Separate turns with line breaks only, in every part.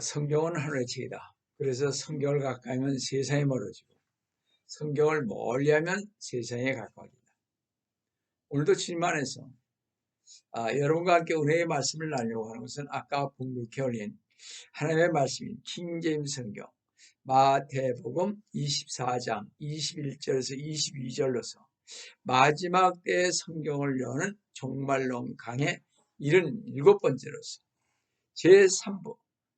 성경은 하늘의 책이다. 그래서 성경을 가까이 하면 세상에 멀어지고 성경을 멀리하면 세상에 가까워진다. 오늘도 주님 안에서 여러분과 함께 은혜의 말씀을 나누려고 하는 것은 아까 봉독해 올린 하나님의 말씀인 킹제임스 성경 마태복음 24장 21절에서 22절로서 마지막 때의 성경을 여는 종말론 강의 77번째로서 제3부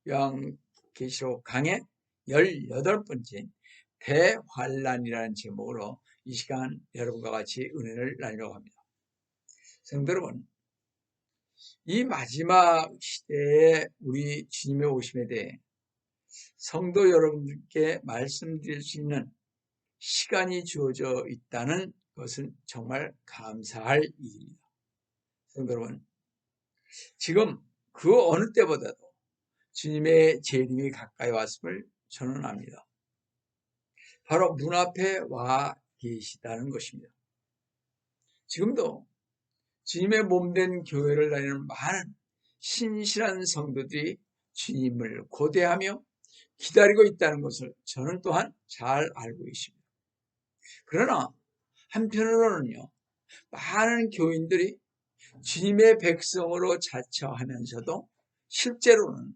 요한계시록 강의 18번째 대환란이라는 제목으로 이 시간 여러분과 같이 은혜를 나누려고 합니다. 성도 여러분, 이 마지막 시대에 우리 주님의 오심에 대해 성도 여러분들께 말씀드릴 수 있는 시간이 주어져 있다는 것은 정말 감사할 일입니다. 성도 여러분, 지금 그 어느 때보다도 주님의 재림이 가까이 왔음을 저는 압니다. 바로 문 앞에 와 계시다는 것입니다. 지금도 주님의 몸된 교회를 다니는 많은 신실한 성도들이 주님을 고대하며 기다리고 있다는 것을 저는 또한 잘 알고 있습니다. 그러나 한편으로는요, 많은 교인들이 주님의 백성으로 자처하면서도 실제로는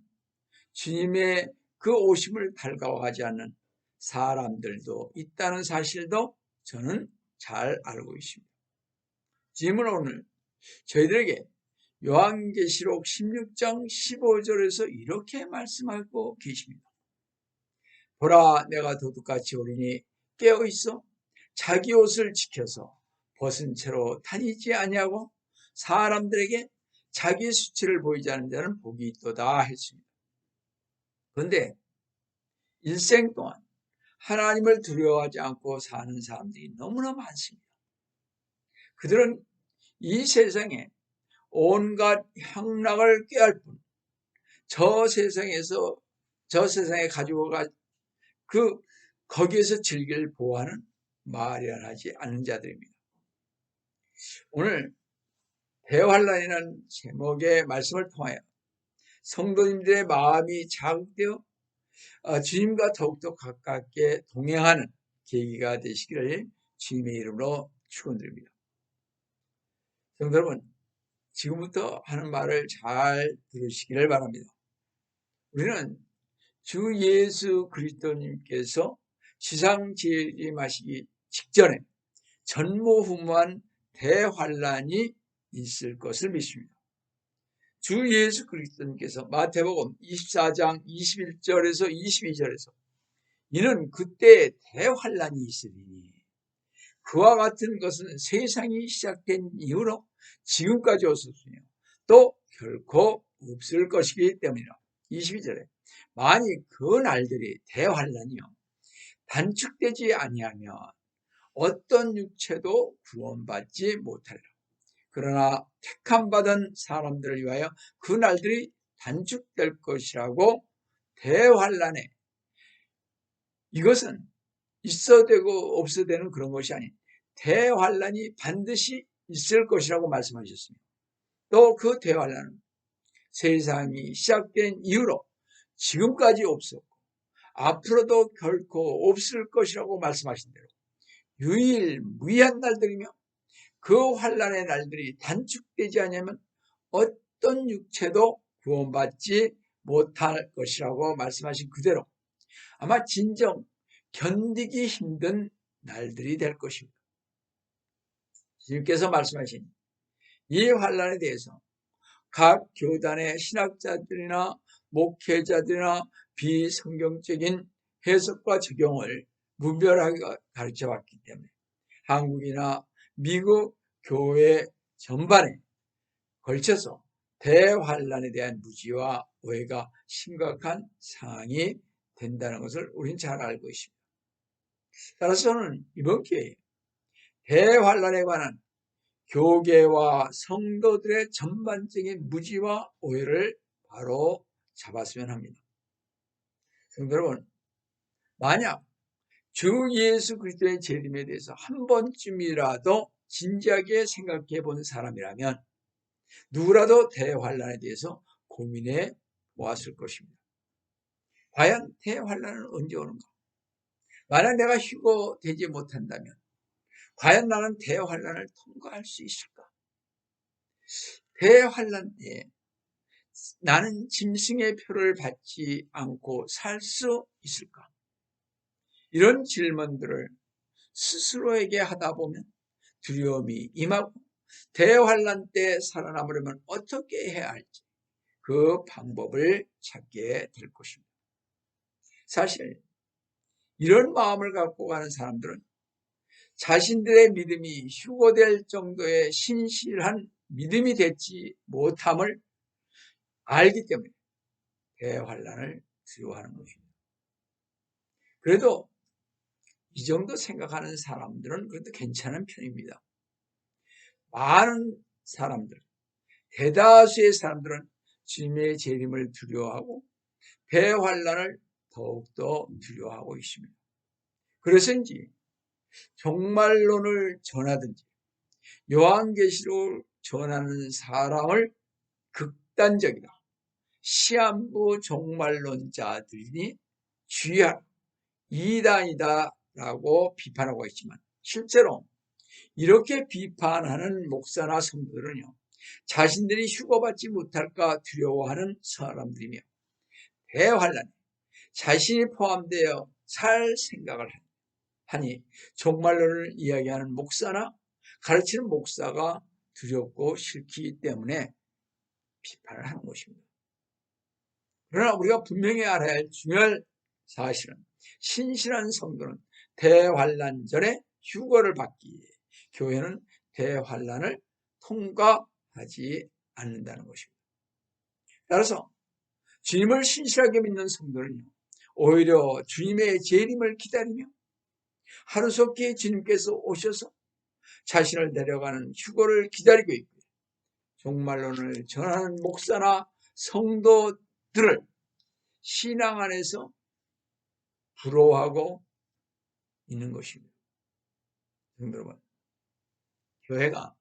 주님의 그 오심을 달가워하지 않는 사람들도 있다는 사실도 저는 잘 알고 있습니다. 주님은 오늘 저희들에게 요한계시록 16장 15절에서 이렇게 말씀하고 계십니다. 보라, 내가 도둑같이 오리니 깨어있어 자기 옷을 지켜서 벗은 채로 다니지 아니하고 사람들에게 자기 수치를 보이지 않는 자는 복이 있도다 했습니다. 그런데 일생 동안 하나님을 두려워하지 않고 사는 사람들이 너무나 많습니다. 그들은 이 세상에 온갖 향락을 꾀할 뿐 저 세상에 가지고 가 거기에서 즐길 보호하는 마련하지 않는 자들입니다. 오늘 대환란이라는 제목의 말씀을 통하여 성도님들의 마음이 자극되어 주님과 더욱더 가깝게 동행하는 계기가 되시기를 주님의 이름으로 축원드립니다. 성도 여러분, 지금부터 하는 말을 잘 들으시기를 바랍니다. 우리는 주 예수 그리스도님께서 지상 재림하시기 직전에 전무후무한 대환란이 있을 것을 믿습니다. 주 예수 그리스도님께서 마태복음 24장 21절에서 22절에서 이는 그때 대환란이 있으리니 그와 같은 것은 세상이 시작된 이후로 지금까지 없었으며 또 결코 없을 것이기 때문이라. 22절에 만일 그 날들이 대환란이요 단축되지 아니하면 어떤 육체도 구원받지 못하리라. 그러나 택함받은 사람들을 위하여 그 날들이 단축될 것이라고 대환란에 이것은 있어도 되고 없어도 되는 그런 것이 아닌 대환란이 반드시 있을 것이라고 말씀하셨습니다. 또 그 대환란은 세상이 시작된 이후로 지금까지 없었고 앞으로도 결코 없을 것이라고 말씀하신 대로 유일무이한 날들이며 그 환란의 날들이 단축되지 않으면 어떤 육체도 구원받지 못할 것이라고 말씀하신 그대로 아마 진정 견디기 힘든 날들이 될 것입니다. 주님께서 말씀하신 이 환란에 대해서 각 교단의 신학자들이나 목회자들이나 비성경적인 해석과 적용을 무별하게 가르쳐왔기 때문에 한국이나 미국 교회 전반에 걸쳐서 대환란에 대한 무지와 오해가 심각한 상황이 된다는 것을 우리는 잘 알고 있습니다. 따라서 저는 이번 기회에 대환란에 관한 교계와 성도들의 전반적인 무지와 오해를 바로 잡았으면 합니다. 성도 여러분, 만약 주 예수 그리스도의 재림에 대해서 한 번쯤이라도 진지하게 생각해 본 사람이라면 누구라도 대환란에 대해서 고민해 보았을 것입니다. 과연 대환란은 언제 오는가? 만약 내가 휴거되지 못한다면 과연 나는 대환란을 통과할 수 있을까? 대환란에 나는 짐승의 표를 받지 않고 살 수 있을까? 이런 질문들을 스스로에게 하다 보면 두려움이 임하고 대환란 때 살아남으려면 어떻게 해야 할지 그 방법을 찾게 될 것입니다. 사실 이런 마음을 갖고 가는 사람들은 자신들의 믿음이 휴거될 정도의 신실한 믿음이 되지 못함을 알기 때문에 대환란을 두려워하는 것입니다. 그래도 이 정도 생각하는 사람들은 그래도 괜찮은 편입니다. 많은 사람들, 대다수의 사람들은 주님의 재림을 두려워하고 대환란을 더욱더 두려워하고 있습니다. 그래서인지 종말론을 전하든지 요한계시록을 전하는 사람을 극단적이다, 시한부 종말론자들이 주의하라, 이단이다 라고 비판하고 있지만 실제로 이렇게 비판하는 목사나 성도들은요, 자신들이 휴거받지 못할까 두려워하는 사람들이며 대환란에 자신이 포함되어 살 생각을 하니 종말론을 이야기하는 목사나 가르치는 목사가 두렵고 싫기 때문에 비판을 하는 것입니다. 그러나 우리가 분명히 알아야 할 중요한 사실은 신실한 성도는 대환란 전에 휴거를 받기 위해 교회는 대환란을 통과하지 않는다는 것입니다. 따라서 주님을 신실하게 믿는 성도는요, 오히려 주님의 재림을 기다리며 하루속히 주님께서 오셔서 자신을 내려가는 휴거를 기다리고 있고요, 종말론을 전하는 목사나 성도들을 신앙 안에서 부러워하고 있는 것입니다. 여러분, 교회가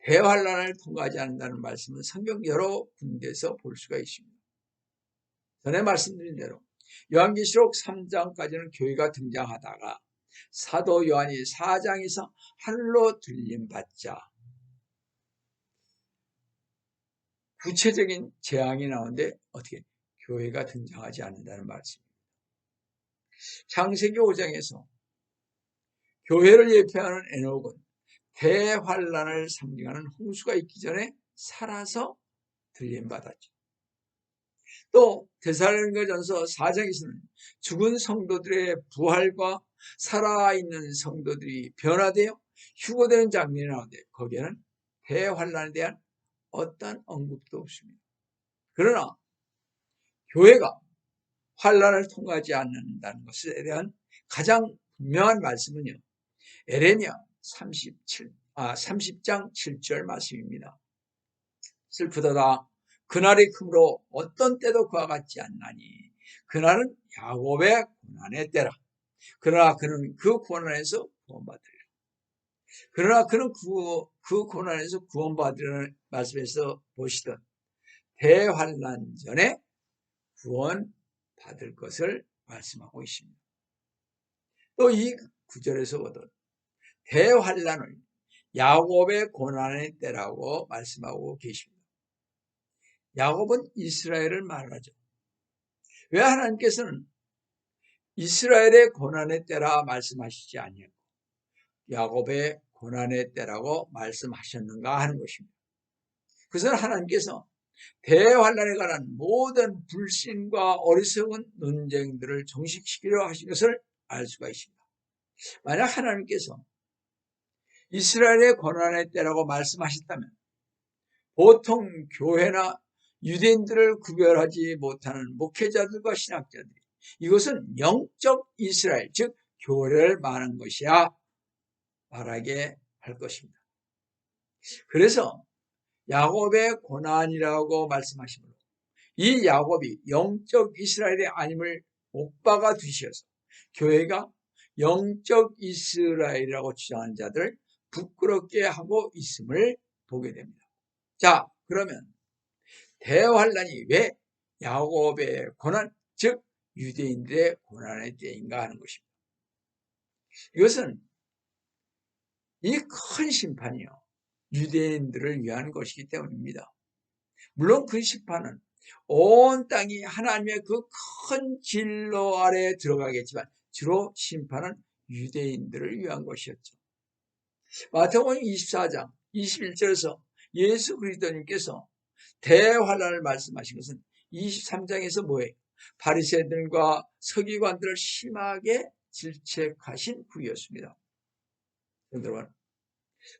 대환란을 통과하지 않는다는 말씀은 성경 여러 군데에서 볼 수가 있습니다. 전에 말씀드린 대로 요한계시록 3장까지는 교회가 등장하다가 사도 요한이 4장에서 하늘로 들림받자 구체적인 재앙이 나오는데 어떻게 교회가 등장하지 않는다는 말씀입니다. 창세기 5장에서 교회를 예표하는 에녹은 대환란을 상징하는 홍수가 있기 전에 살아서 들림받았죠. 또 데살로니가전서 4장에서는 죽은 성도들의 부활과 살아있는 성도들이 변화되어 휴거되는 장면이 나오는데 거기에는 대환란에 대한 어떤 언급도 없습니다. 그러나 교회가 환란을 통과하지 않는다는 것에 대한 가장 분명한 말씀은요, 에레미야 30장 7절 말씀입니다. 슬프도다 그날이 크므로 어떤 때도 그와 같지 않나니 그날은 야곱의 고난의 때라. 그러나 그는 그 고난에서 구원받으리라. 그러나 그는 그 고난에서 구원받으리라는 말씀에서 보시던 대환란 전에 구원받을 것을 말씀하고 있습니다. 또 이 구절에서 보던 대환란을 야곱의 고난의 때라고 말씀하고 계십니다. 야곱은 이스라엘을 말하죠. 왜 하나님께서는 이스라엘의 고난의 때라 말씀하시지 아니하고 야곱의 고난의 때라고 말씀하셨는가 하는 것입니다. 그것은 하나님께서 대환란에 관한 모든 불신과 어리석은 논쟁들을 종식시키려 하신 것을 알 수가 있습니다. 만약 하나님께서 이스라엘의 고난의 때라고 말씀하셨다면 보통 교회나 유대인들을 구별하지 못하는 목회자들과 신학자들이 이것은 영적 이스라엘, 즉 교회를 말한 것이야 말하게 할 것입니다. 그래서 야곱의 고난이라고 말씀하시므로 이 야곱이 영적 이스라엘이 아님을 옥바가 두셔서 교회가 영적 이스라엘이라고 주장하는 자들을 부끄럽게 하고 있음을 보게 됩니다. 자, 그러면 대환란이 왜 야곱의 고난, 즉 유대인들의 고난의 때인가 하는 것입니다. 이것은 이 큰 심판이요, 유대인들을 위한 것이기 때문입니다. 물론 그 심판은 온 땅이 하나님의 그 큰 진노 아래에 들어가겠지만 주로 심판은 유대인들을 위한 것이었죠. 마태복음 24장 21절에서 예수 그리스도님께서 대환란을 말씀하신 것은 23장에서 뭐예요? 바리새인들과 서기관들을 심하게 질책하신 후였습니다. 여러분,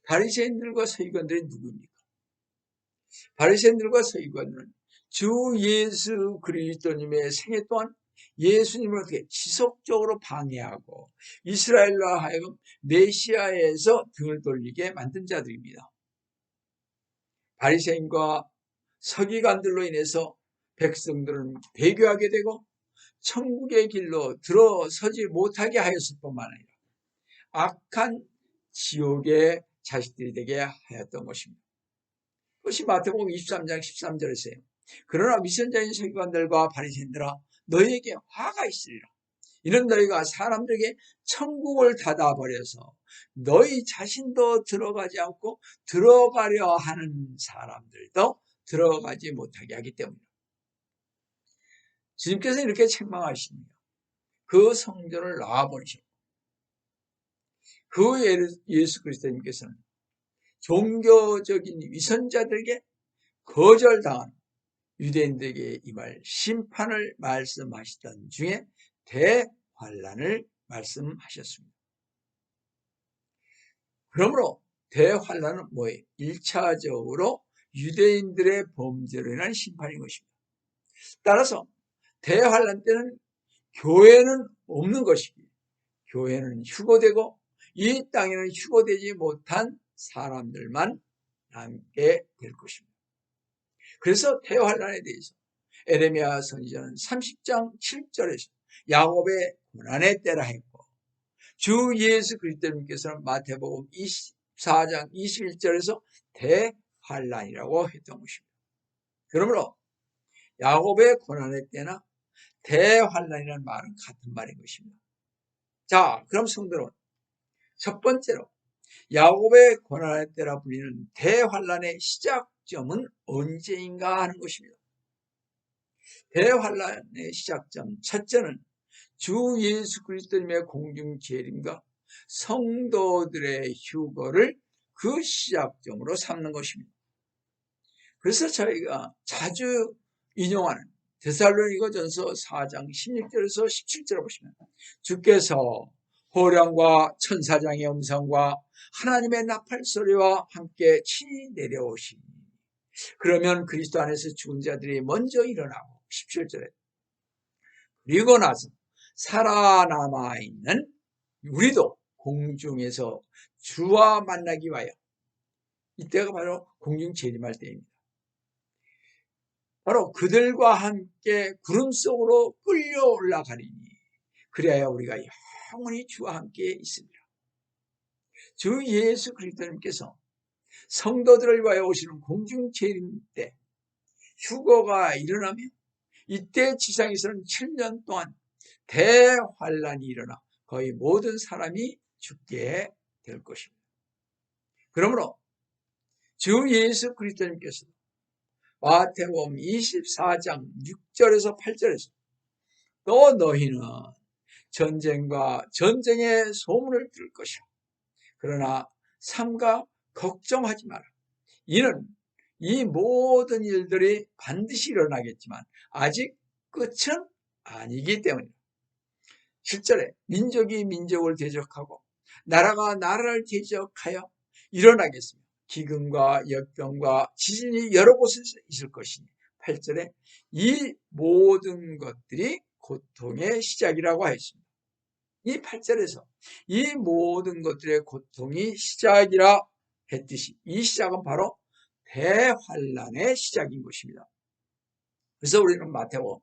바리새인들과 서기관들이 누구입니까? 바리새인들과 서기관들은 주 예수 그리스도님의 생애 동안 예수님을 어떻게 지속적으로 방해하고 이스라엘로 하여금 메시아에서 등을 돌리게 만든 자들입니다. 바리새인과 서기관들로 인해서 백성들은 배교하게 되고 천국의 길로 들어서지 못하게 하였을 뿐만 아니라 악한 지옥의 자식들이 되게 하였던 것입니다. 그것이 마태복음 23장 13절에서요. 그러나 미선자인 서기관들과 바리새인들아 너희에게 화가 있으리라. 이는 너희가 사람들에게 천국을 닫아버려서 너희 자신도 들어가지 않고 들어가려 하는 사람들도 들어가지 못하게 하기 때문이다. 주님께서 이렇게 책망하십니다. 그 성전을 놔버리셨고 그 예수 그리스도님께서는 종교적인 위선자들에게 거절당한 유대인들에게 임할 심판을 말씀하시던 중에 대환란을 말씀하셨습니다. 그러므로 대환란은 뭐예요? 1차적으로 유대인들의 범죄로 인한 심판인 것입니다. 따라서 대환란 때는 교회는 없는 것이기에 교회는 휴거되고 이 땅에는 휴거되지 못한 사람들만 남게 될 것입니다. 그래서 대환란에 대해서 에레미야 선지자는 30장 7절에서 야곱의 고난의 때라 했고 주 예수 그리스도님께서는 마태복음 24장 21절에서 대환란이라고 했던 것입니다. 그러므로 야곱의 고난의 때나 대환란이라는 말은 같은 말인 것입니다. 자, 그럼 성도 여러분, 첫 번째로 야곱의 고난의 때라 불리는 대환란의 시작점은 언제인가 하는 것입니다. 대환란의 시작점 첫째는 주 예수 그리스도님의 공중 재림과 성도들의 휴거를 그 시작점으로 삼는 것입니다. 그래서 저희가 자주 인용하는 데살로니가전서 4장 16절에서 17절을 보시면 주께서 호령과 천사장의 음성과 하나님의 나팔소리와 함께 친히 내려오시니 그러면 그리스도 안에서 죽은 자들이 먼저 일어나고 17절에 그리고 나서 살아남아 있는 우리도 공중에서 주와 만나기 위하여 이때가 바로 공중 재림할 때입니다. 바로 그들과 함께 구름 속으로 끌려 올라가리니 그래야 우리가 영원히 주와 함께 있습니다. 주 예수 그리스도님께서 성도들을 위하여 오시는 공중 재림 때 휴거가 일어나면 이때 지상에서는 7년 동안 대환란이 일어나 거의 모든 사람이 죽게 될 것입니다. 그러므로 주 예수 그리스도님께서 마태복음 24장 6절에서 8절에서 또 너희는 전쟁과 전쟁의 소문을 들을 것이라. 그러나 삼가 걱정하지 마라. 이는 이 모든 일들이 반드시 일어나겠지만 아직 끝은 아니기 때문이다. 7절에 민족이 민족을 대적하고 나라가 나라를 대적하여 일어나겠습니다. 기근과 역병과 지진이 여러 곳에서 있을 것이니 8절에 이 모든 것들이 고통의 시작이라고 하였습니다. 이 8절에서 이 모든 것들의 고통이 시작이라 했듯이 이 시작은 바로 대환란의 시작인 것입니다. 그래서 우리는 마태복음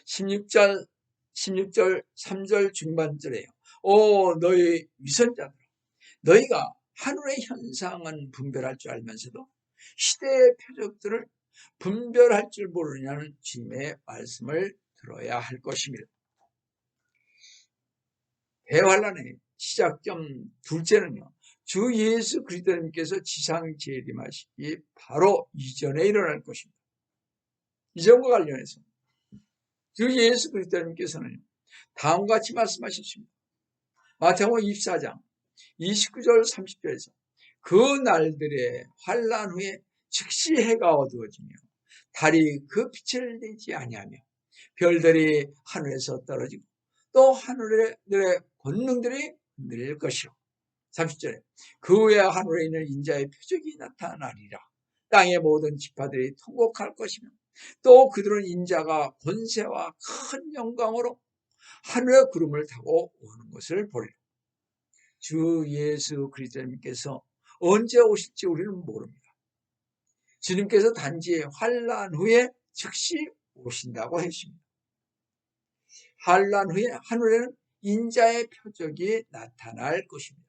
16절 3절 중반절에요. 오 너희 위선자들아 너희가 하늘의 현상은 분별할 줄 알면서도 시대의 표적들을 분별할 줄 모르냐는 주님의 말씀을 들어야 할 것입니다. 대환란의 시작점 둘째는요, 주 예수 그리스도님께서 지상 재림하시기 바로 이전에 일어날 것입니다. 이전과 관련해서 주 예수 그리스도님께서는 다음과 같이 말씀하셨습니다. 마태복음 24장 29절 30절에서 그 날들의 환란 후에 즉시 해가 어두워지며 달이 그 빛을 내지 아니하며 별들이 하늘에서 떨어지고 또 하늘의 권능들이 흔들릴 것이요. 30절에 그 후에 하늘에 있는 인자의 표적이 나타나리라. 땅의 모든 지파들이 통곡할 것이며 또 그들은 인자가 권세와 큰 영광으로 하늘의 구름을 타고 오는 것을 보리라. 주 예수 그리스도님께서 언제 오실지 우리는 모릅니다. 주님께서 단지 환란 후에 즉시 오신다고 했습니다. 환란 후에 하늘에는 인자의 표적이 나타날 것입니다.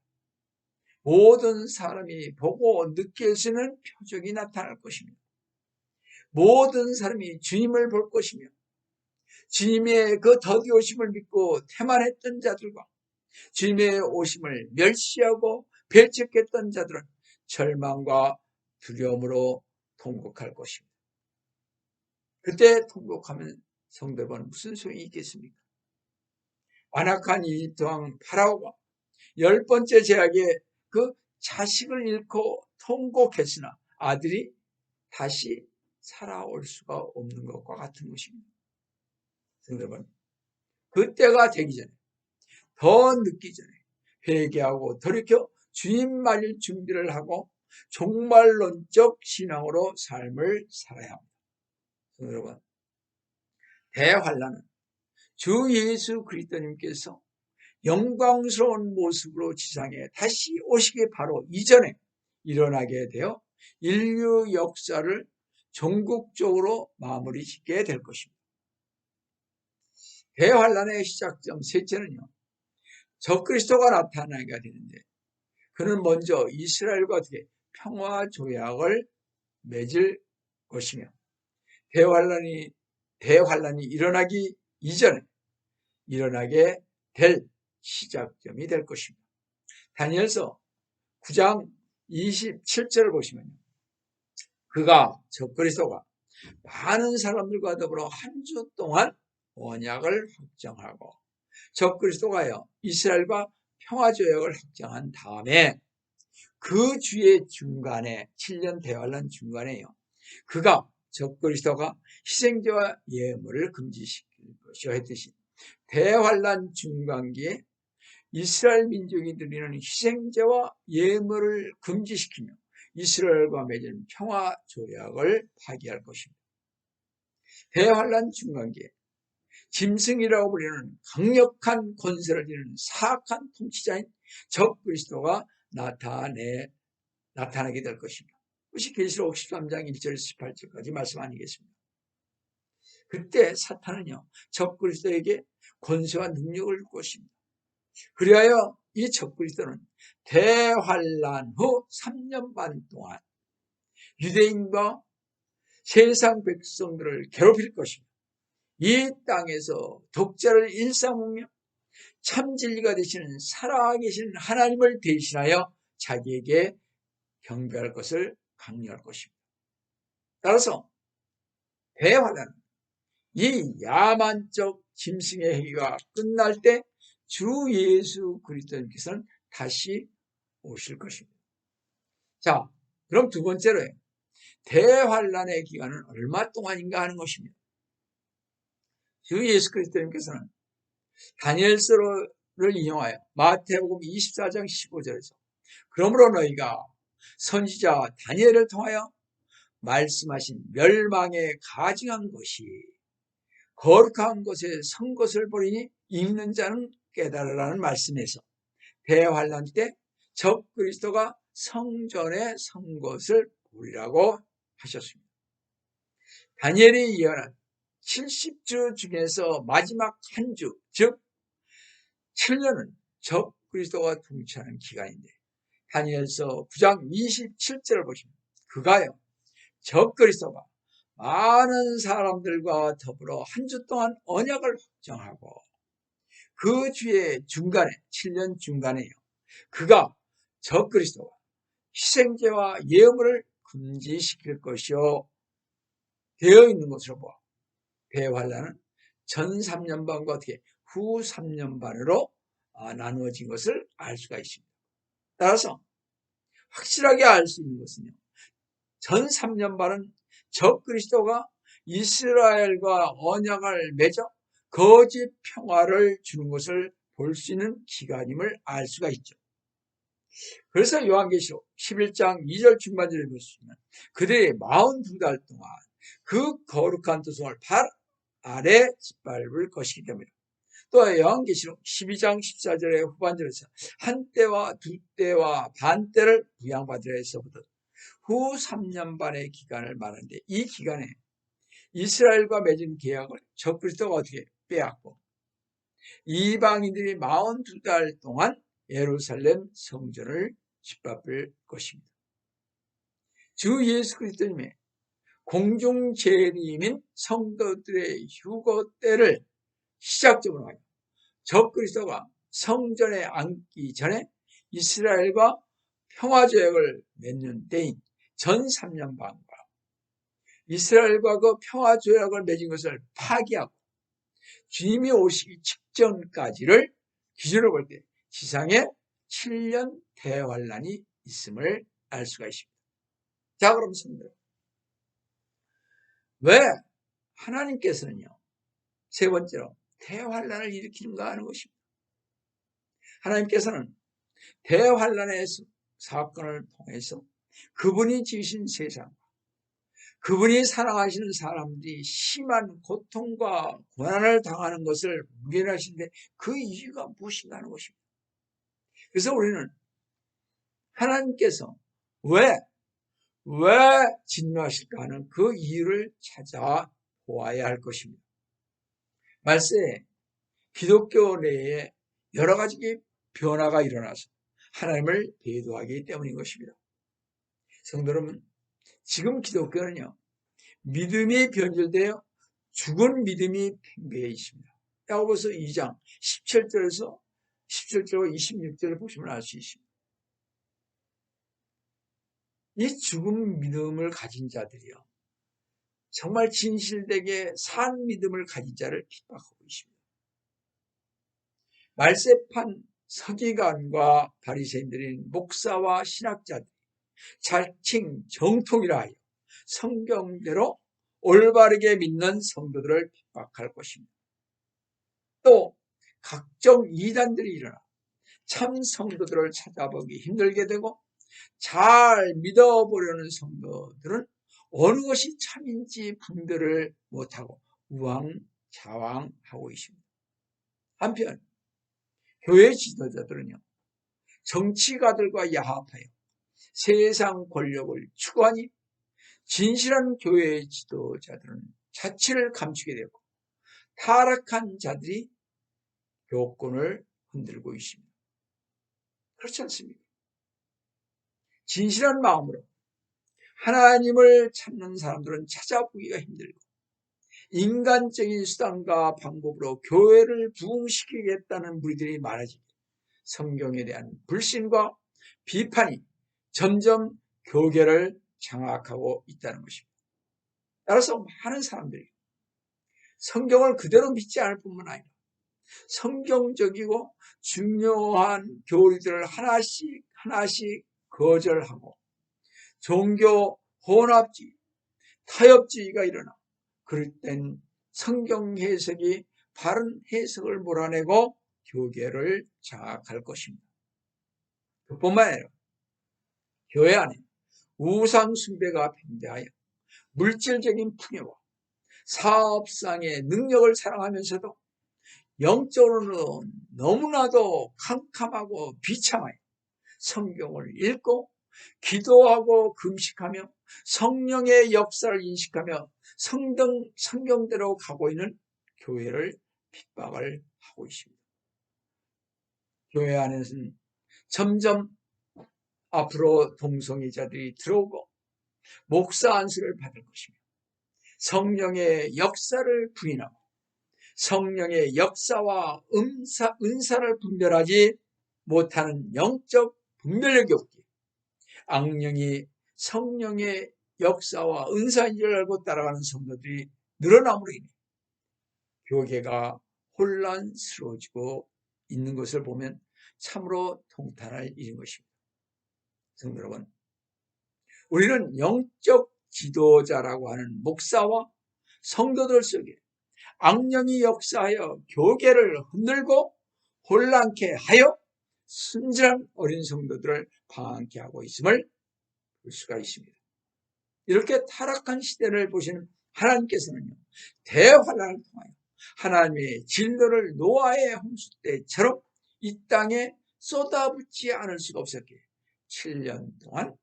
모든 사람이 보고 느낄 수 있는 표적이 나타날 것입니다. 모든 사람이 주님을 볼 것이며 주님의 그 더디 오심을 믿고 태만했던 자들과 주님의 오심을 멸시하고 배척했던 자들은 절망과 두려움으로 통곡할 것입니다. 그때 통곡하면 성도 여러분 무슨 소용이 있겠습니까? 완악한 이집트 왕 파라오가 10번째 제약에 그 자식을 잃고 통곡했으나 아들이 다시 살아올 수가 없는 것과 같은 것입니다. 성도 여러분, 그때가 되기 전에, 더 늦기 전에 회개하고 돌이켜 주님 맞을 준비를 하고 종말론적 신앙으로 삶을 살아야 합니다. 성도 여러분, 대환란은 주 예수 그리스도님께서 영광스러운 모습으로 지상에 다시 오시기 바로 이전에 일어나게 되어 인류 역사를 종국적으로 마무리 짓게 될 것입니다. 대환란의 시작점 셋째는요, 적그리스도가 나타나게 되는데 그는 먼저 이스라엘과 어떻게 평화 조약을 맺을 것이며 대환란이 일어나기 이전에 일어나게 될 시작점이 될 것입니다. 다니엘서 9장 27절을 보시면요, 그가 적그리스도가 많은 사람들과 더불어 한 주 동안 언약을 확정하고 적그리스도가요 이스라엘과 평화조약을 확정한 다음에 그 주의 중간에 7년 대환란 중간에요 그가 적그리스도가 희생제와 예물을 금지시킬 것이요 했듯이 대환란 중간기에 이스라엘 민족이 드리는 희생제와 예물을 금지시키며 이스라엘과 맺은 평화조약을 파기할 것입니다. 대환란 중간기에 짐승이라고 불리는 강력한 권세를 지니는 사악한 통치자인 적그리스도가 나타나게 될 것입니다. 그것이 계시록 13장 1절에서 18절까지 말씀 아니겠습니까? 그때 사탄은요 적그리스도에게 권세와 능력을 줄 것입니다. 그리하여 이 적그리스도는 대환란 후 3년 반 동안 유대인과 세상 백성들을 괴롭힐 것입니다. 이 땅에서 독자를 일삼으며 참 진리가 되시는 살아계신 하나님을 대신하여 자기에게 경배할 것을 강요할 것입니다. 따라서 대환란, 이 야만적 짐승의 행위가 끝날 때 주 예수 그리스도님께서는 다시 오실 것입니다. 자, 그럼 두 번째로 대환란의 기간은 얼마 동안인가 하는 것입니다. 주 예수 그리스도님께서는 다니엘서를 인용하여 마태복음 24장 15절에서 그러므로 너희가 선지자 다니엘을 통하여 말씀하신 멸망에 가증한 것이 거룩한 곳에 선 것을 보리니 읽는 자는 깨달으라는 말씀에서 대환란 때 적그리스도가 성전에 선 것을 보리라고 하셨습니다. 다니엘이 예언한 70주 중에서 마지막 한 주, 즉 7년은 적그리스도가 통치하는 기간인데 다니엘서 9장 27절을 보시면 그가요 적그리스도가 많은 사람들과 더불어 한 주 동안 언약을 확정하고 그 주의 중간에 7년 중간에요. 그가 적그리스도와 희생제와 예물을 금지시킬 것이요 되어 있는 것으로 보아 대환란은 전 3년반과 어떻게 후 3년반으로 나누어진 것을 알 수가 있습니다. 따라서 확실하게 알 수 있는 것은요. 전 3년반은 적그리스도가 이스라엘과 언약을 맺어 거짓 평화를 주는 것을 볼 수 있는 기간임을 알 수가 있죠. 그래서 요한계시록 11장 2절 중반절에 보시면 그들이 42달 동안 그 거룩한 도성을 발 아래 짓밟을 것이기 때문에 또 요한계시록 12장 14절의 후반절에서 한때와 두때와 반때를 부양받으라 해서부터 후 3년 반의 기간을 말하는데 이 기간에 이스라엘과 맺은 계약을 적그리스도가 어떻게 빼앗고 이방인들이 42달 동안 예루살렘 성전을 짓밟을 것입니다. 주 예수 그리스도님의 공중 재림인 성도들의 휴거 때를 시작점으로 하여 적그리스도가 성전에 앉기 전에 이스라엘과 평화조약을 맺는 때인 전 3년 반과 이스라엘과 그 평화조약을 맺은 것을 파기하고 주님이 오시기 직전까지를 기준으로 볼 때 지상에 7년 대환란이 있음을 알 수가 있습니다. 자, 그럼 성도 왜 하나님께서는요 세 번째로 대환란을 일으키는가 하는 것입니다. 하나님께서는 대환란의 사건을 통해서 그분이 지으신 세상, 그분이 사랑하시는 사람들이 심한 고통과 고난을 당하는 것을 묵인하시는데 그 이유가 무엇인가 하는 것입니다. 그래서 우리는 하나님께서 왜 진노하실까 하는 그 이유를 찾아보아야 할 것입니다. 말세에 기독교 내에 여러 가지 변화가 일어나서 하나님을 배도하기 때문인 것입니다. 성도 여러분, 지금 기독교는요 믿음이 변질되어 죽은 믿음이 팽배해 있습니다. 야고보서 2장 17절과 26절을 보시면 알 수 있습니다. 이 죽은 믿음을 가진 자들이요 정말 진실되게 산 믿음을 가진 자를 핍박하고 있습니다. 말세판 서기관과 바리새인들인 목사와 신학자들이 자칭 정통이라 하여 성경대로 올바르게 믿는 성도들을 핍박할 것입니다. 또 각종 이단들이 일어나 참 성도들을 찾아보기 힘들게 되고 잘 믿어보려는 성도들은 어느 것이 참인지 분별을 못하고 우왕좌왕하고 있습니다. 한편 교회 지도자들은요 정치가들과 야합하여 세상 권력을 추구하니 진실한 교회의 지도자들은 자치를 감추게 되고 타락한 자들이 교권을 흔들고 있습니다. 그렇지 않습니까? 진실한 마음으로 하나님을 찾는 사람들은 찾아보기가 힘들고 인간적인 수단과 방법으로 교회를 부흥시키겠다는 무리들이 많아지고 성경에 대한 불신과 비판이 점점 교계를 장악하고 있다는 것입니다. 따라서 많은 사람들이 성경을 그대로 믿지 않을 뿐만 아니라 성경적이고 중요한 교리들을 하나씩 거절하고 종교 혼합주의, 타협주의가 일어나 그럴 땐 성경 해석이 바른 해석을 몰아내고 교계를 장악할 것입니다. 그뿐만 아니라 교회 안에 우상 숭배가 팽배하여 물질적인 풍요와 사업상의 능력을 사랑하면서도 영적으로는 너무나도 캄캄하고 비참하여 성경을 읽고 기도하고 금식하며 성령의 역사를 인식하며 성경대로 가고 있는 교회를 핍박을 하고 있습니다. 교회 안에서는 점점 앞으로 동성애자들이 들어오고 목사 안수를 받을 것이며 성령의 역사를 부인하고 성령의 역사와 은사를 분별하지 못하는 영적 분별력이 없기에 악령이 성령의 역사와 은사인 줄 알고 따라가는 성도들이 늘어남으로 인해 교계가 혼란스러워지고 있는 것을 보면 참으로 통탄할 일인 것입니다. 성도 여러분, 우리는 영적 지도자라고 하는 목사와 성도들 속에 악령이 역사하여 교계를 흔들고 혼란케 하여 순진한 어린 성도들을 방황케 하고 있음을 볼 수가 있습니다. 이렇게 타락한 시대를 보시는 하나님께서는요, 대환란을 통하여 하나님의 진노를 노아의 홍수 때처럼 이 땅에 쏟아붓지 않을 수가 없었기에 7년 동안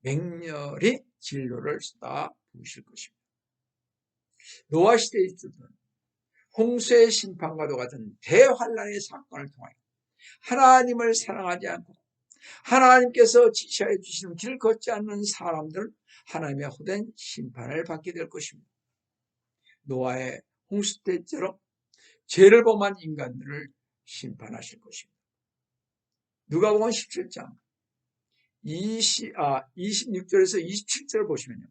맹렬히 진노를 쏟아부으실 것입니다. 노아 시대에 있었던 홍수의 심판과도 같은 대환란의 사건을 통하여 하나님을 사랑하지 않고 하나님께서 지시하여 주시는 길을 걷지 않는 사람들은 하나님의 호된 심판을 받게 될 것입니다. 노아의 홍수 때처럼 죄를 범한 인간들을 심판하실 것입니다. 누가복음 17장 26절에서 27절을 보시면요,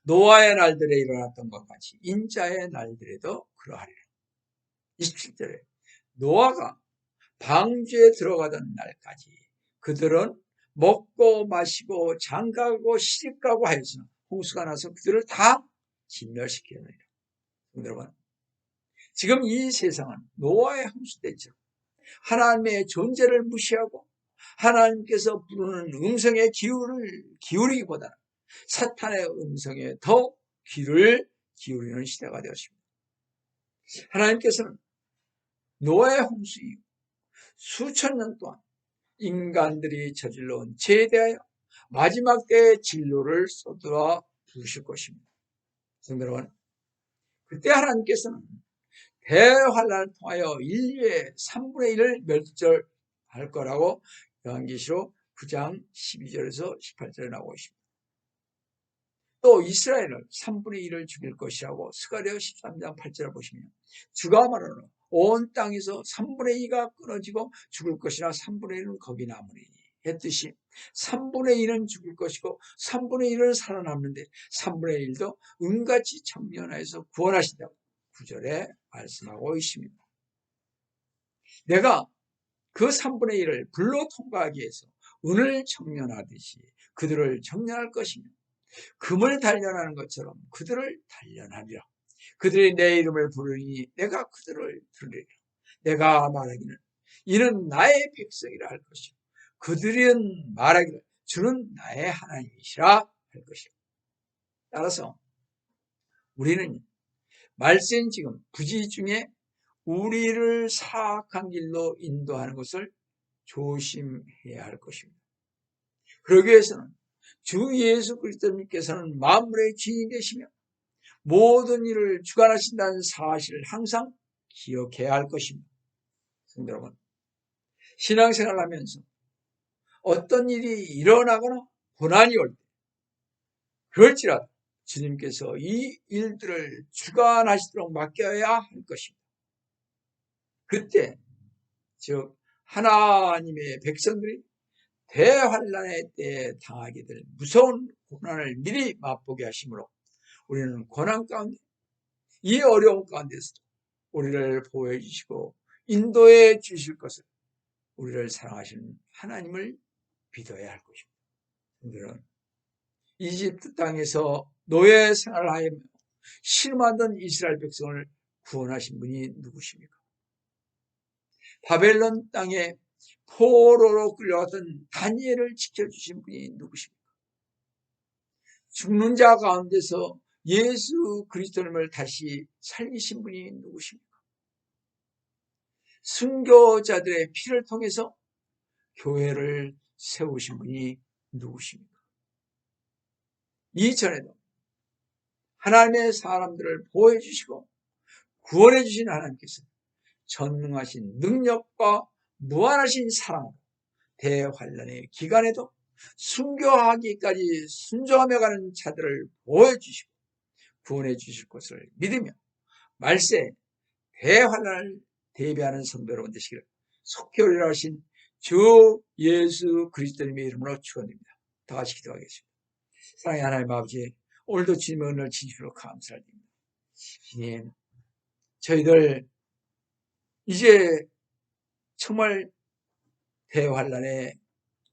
노아의 날들에 일어났던 것 같이 인자의 날들에도 그러하리라. 27절에 노아가 방주에 들어가던 날까지 그들은 먹고 마시고 장가가고 시집가고 하였으나 홍수가 나서 그들을 다 진멸시켰느니라. 여러분, 지금 이 세상은 노아의 홍수 때처럼 하나님의 존재를 무시하고 하나님께서 부르는 음성에 기울이기보다는 사탄의 음성에 더 귀를 기울이는 시대가 되었습니다. 하나님께서는 노아의 홍수 이후 수천 년 동안 인간들이 저질러온 죄에 대하여 마지막 때의 진노를 쏟아 부으실 것입니다. 성도 여러분, 그때 하나님께서는 대환란을 통하여 인류의 3분의 1을 멸절할 거라고 요한계시록 9장 12절에서 18절에 나오고 있습니다. 또 이스라엘을 3분의 1을 죽일 것이라고 스가랴 13장 8절을 보시면 주가 말하노라 온 땅에서 3분의 2가 끊어지고 죽을 것이나 3분의 1은 거기 남으리니 했듯이 3분의 1은 죽을 것이고 3분의 1은 살아남는데 3분의 1도 은같이 청년하여서 구원하신다고 9절에 말씀하고 있습니다. 내가 그 3분의 1을 불로 통과하기 위해서 은을 청년하듯이 그들을 청년할 것이며 금을 단련하는 것처럼 그들을 단련하리라. 그들이 내 이름을 부르니 내가 그들을 들으리라. 내가 말하기는 이는 나의 백성이라 할 것이요 그들은 말하기를 주는 나의 하나님이시라 할 것이요. 따라서 우리는 말세인 지금 부지 중에 우리를 사악한 길로 인도하는 것을 조심해야 할 것입니다. 그러기 위해서는 주 예수 그리스도님께서는 만물의 주인이 되시며 모든 일을 주관하신다는 사실을 항상 기억해야 할 것입니다. 성도 여러분, 신앙생활을 하면서 어떤 일이 일어나거나 고난이 올 때 그럴지라도 주님께서 이 일들을 주관하시도록 맡겨야 할 것입니다. 그때 즉 하나님의 백성들이 대환란의 때에 당하게 될 무서운 고난을 미리 맛보게 하심으로 우리는 고난 가운데 이 어려움 가운데서도 우리를 보호해 주시고 인도해 주실 것을 우리를 사랑하시는 하나님을 믿어야 할 것입니다. 오늘은 이집트 땅에서 노예 생활을 하며 실망하던 이스라엘 백성을 구원하신 분이 누구십니까? 바벨론 땅에 포로로 끌려갔던 다니엘을 지켜주신 분이 누구십니까? 죽는 자 가운데서 예수 그리스도님을 다시 살리신 분이 누구십니까? 순교자들의 피를 통해서 교회를 세우신 분이 누구십니까? 이전에도 하나님의 사람들을 보호해 주시고 구원해 주신 하나님께서 전능하신 능력과 무한하신 사랑으로 대환란의 기간에도 순교하기까지 순종하며 가는 자들을 보호해 주시고 구원해 주실 것을 믿으며 말세 대환란을 대비하는 성도 여러분 되시기를 속히 오리라 하신 주 예수 그리스도님의 이름으로 축원드립니다. 다 같이 기도하겠습니다. 사랑의 하나님 아버지, 오늘도 주님의 은혜를 진심으로 감사드립니다. 주님, 저희들 이제 정말 대환란의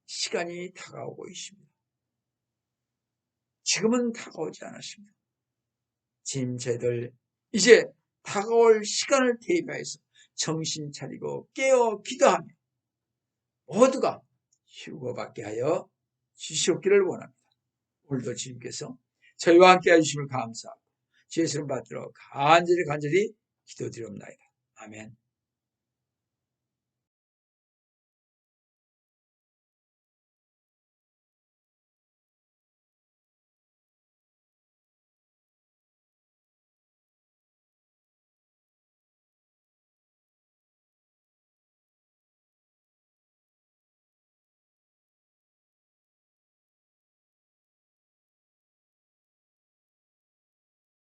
시간이 다가오고 있습니다. 지금은 다가오지 않았습니다. 지금 저희들 이제 다가올 시간을 대비해서 정신 차리고 깨어 기도하며 모두가 휴거받게 하여 주시옵기를 원합니다. 오늘도 주님께서 저희와 함께 해주심을 감사하고 주의 이름 받들어 간절히 기도드리옵나이다. 아멘.